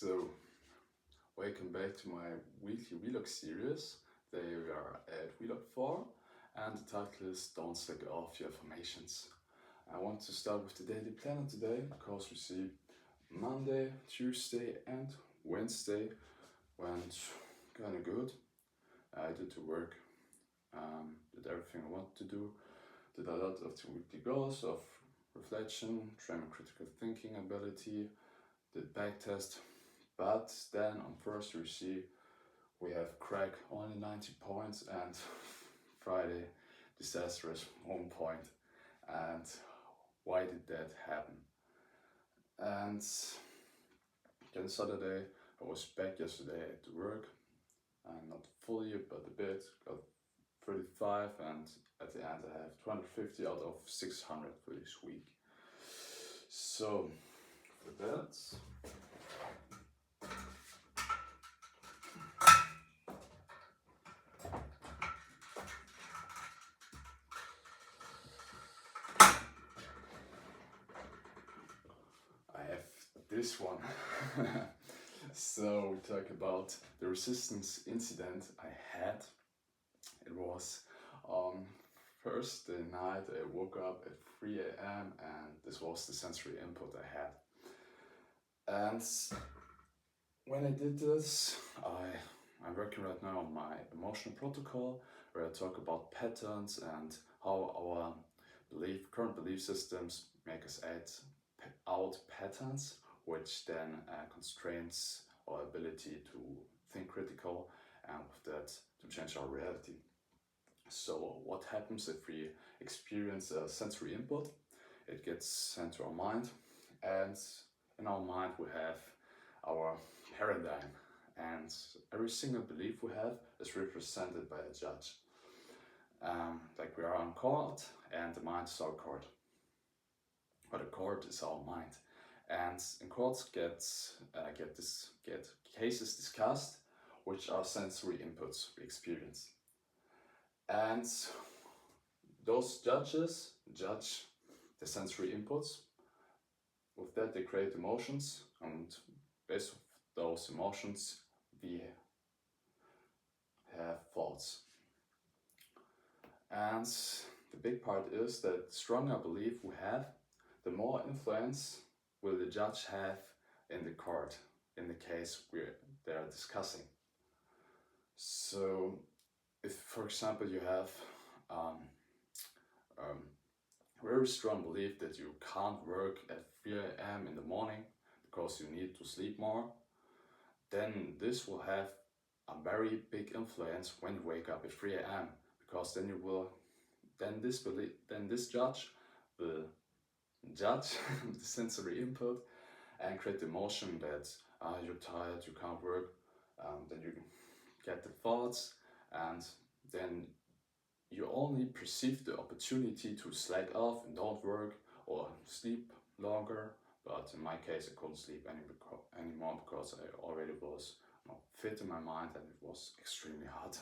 So, welcome back to my weekly vlog series. Today we are at vlog 4 and the title is Don't Slack Off Your Affirmations. I want to start with the daily planner today because we see Monday, Tuesday and Wednesday went kinda good. I did the work, did everything I wanted to do, did a lot of the weekly goals of reflection, train my critical thinking ability, did back test. But then on Thursday we have Craig only 90 points and Friday disastrous 1 point. And why did that happen? And then Saturday I was back yesterday at work, and not fully but a bit, got 35, and at the end I have 250 out of 600 for this week. So for that, I have this one. So we talk about the resistance incident I had. It was on Thursday night. I woke up at 3 a.m. and this was the sensory input I had. And when I did this, I'm working right now on my emotional protocol, where I talk about patterns and how our current belief systems make us act out patterns, which then constrains our ability to think critical and with that to change our reality. So what happens if we experience a sensory input? It gets sent to our mind, and in our mind we have our paradigm, and every single belief we have is represented by a judge. Like we are on court and the mind is our court, but the court is our mind. And in courts get cases discussed, which are sensory inputs we experience. And those judges judge the sensory inputs. With that, they create emotions, and based on those emotions, we have thoughts. And the big part is that the stronger belief we have, the more influence will the judge have in the court, in the case they are discussing. So, if, for example, you have very strong belief that you can't work at 3 a.m. in the morning because you need to sleep more, then this will have a very big influence when you wake up at 3 a.m. because then this judge will judge the sensory input and create the emotion that you're tired, you can't work. Then you get the thoughts, and then you only perceive the opportunity to slack off and don't work or sleep longer. But in my case, I couldn't sleep anymore because I already was not fit in my mind and it was extremely hot.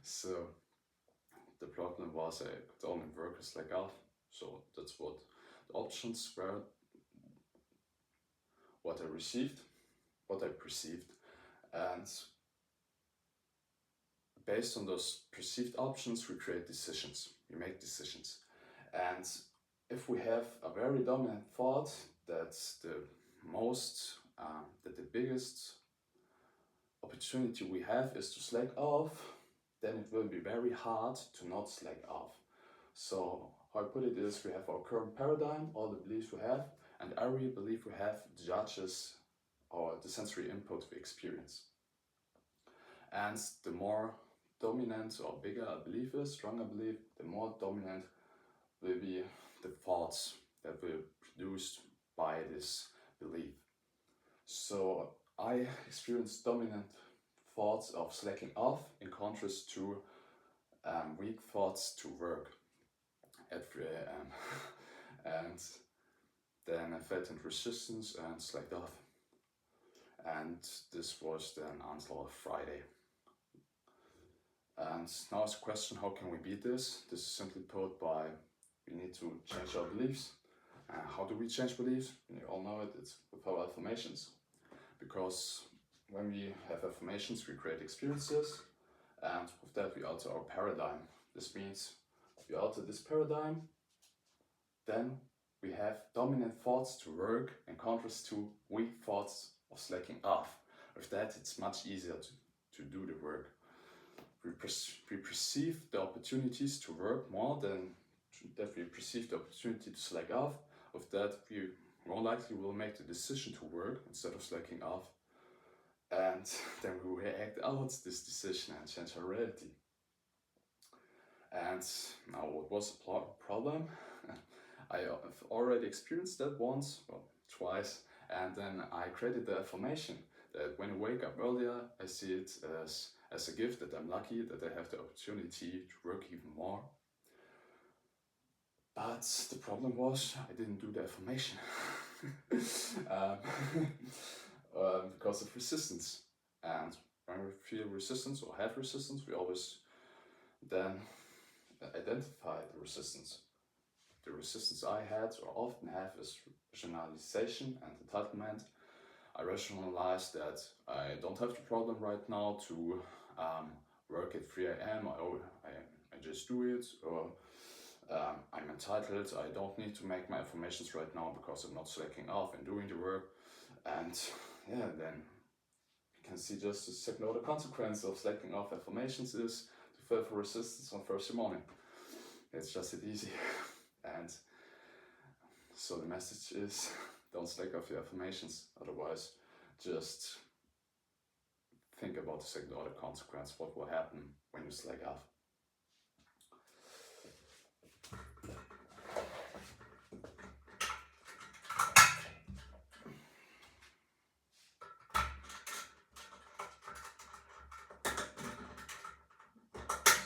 So the problem was I could only work and slack off. So that's what the options were, what I perceived, and based on those perceived options, we create decisions. We make decisions. And if we have a very dominant thought that the biggest opportunity we have is to slack off, then it will be very hard to not slack off. So how I put it is, we have our current paradigm, all the beliefs we have, and every belief we have judges the sensory input we experience. And the more dominant or bigger a belief is, stronger belief, the more dominant will be the thoughts that will be produced by this belief. So I experience dominant thoughts of slacking off in contrast to weak thoughts to work at 3 a.m. And then I felt in resistance and slacked off. And this was then until Friday. And now it's a question, how can we beat this? This is simply put by we need to change our beliefs How do we change beliefs? You all know it, it's with our affirmations. Because when we have affirmations, we create experiences, and with that we alter our paradigm. This means we alter this paradigm, then we have dominant thoughts to work in contrast to weak thoughts of slacking off. With that, it's much easier to do the work. We perceive the opportunities to work more than that we perceive the opportunity to slack off. With that, we more likely will make the decision to work instead of slacking off. And then we will act out this decision and change our reality. And now, what was the problem? I have already experienced that once, well, twice, and then I created the affirmation that when I wake up earlier, I see it as a gift, that I'm lucky that I have the opportunity to work even more. But the problem was I didn't do the affirmation because of resistance. And when we feel resistance or have resistance, we always then identify the resistance. The resistance I had or often have is rationalization and entitlement. I rationalize that I don't have the problem right now to work at 3 a.m. I just do it, or I'm entitled, I don't need to make my affirmations right now because I'm not slacking off and doing the work. And yeah, then you can see just a second order consequence of slacking off affirmations is to fall for resistance on Thursday morning. It's just that easy. And so the message is, don't slack off your affirmations, otherwise just think about the second order consequence, what will happen when you slack off.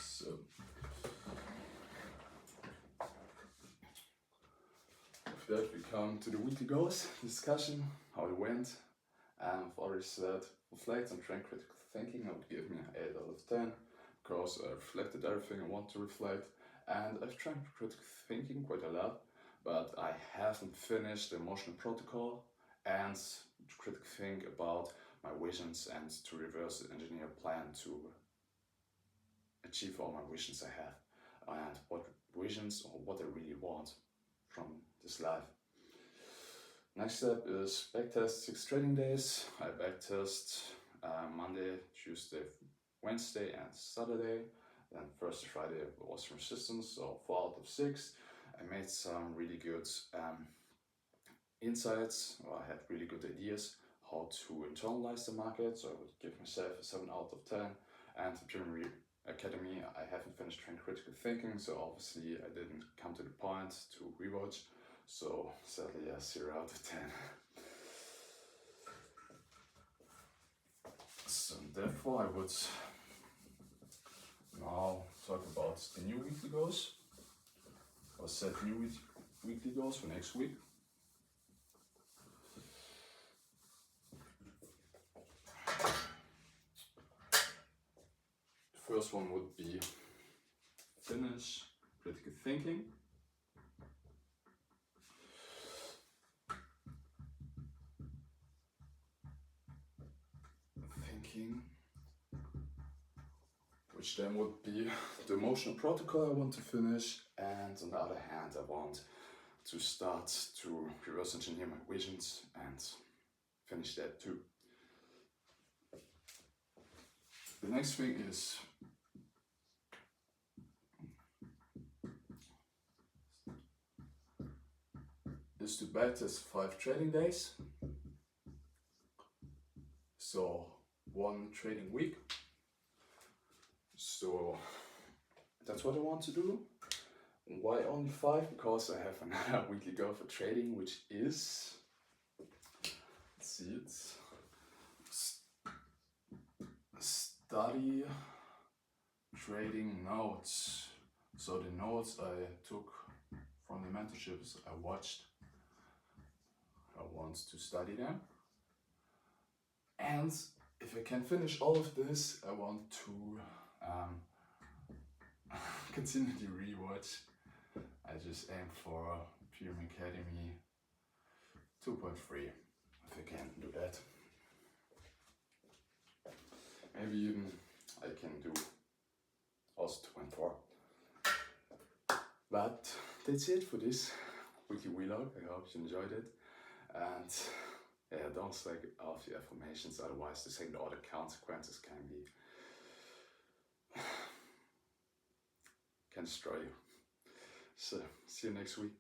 So with that we come to the weekly goals discussion, how it went. And I've already said, reflect and train critical thinking. I would give me an 8 out of 10 because I reflected everything I want to reflect, and I've trained critical thinking quite a lot, but I haven't finished the emotional protocol and to critically think about my visions and to reverse engineer a plan to achieve all my visions I have and what visions or what I really want from this life. Next step is backtest 6 training days. I backtest Monday, Tuesday, Wednesday and Saturday. Then Thursday, Friday was resistance, so 4 out of 6. I made some really good insights, or I had really good ideas how to internalize the market, so I would give myself a 7 out of 10. And during Academy, I haven't finished trained critical thinking, so obviously I didn't come to the point to rewatch. So sadly, a 0 out of 10. So therefore I would now talk about the new weekly goals, or set new weekly goals for next week. The first one would be finish critical thinking. Which then would be the emotional protocol I want to finish, and on the other hand I want to start to reverse engineer my visions and finish that too. The next thing is to backtest 5 trading days. So 1 trading week. So that's what I want to do. Why only 5? Because I have another weekly goal for trading, which is, let's see, it's study trading notes. So the notes I took from the mentorships I watched, I want to study them. And if I can finish all of this, I want to continue the rewatch. I just aim for Dream Academy 2.3, if I can do that. Maybe even I can do also 2.4. But that's it for this weekly vlog. I hope you enjoyed it. And yeah, don't slack off your affirmations, otherwise the second order consequences can destroy you. So see you next week.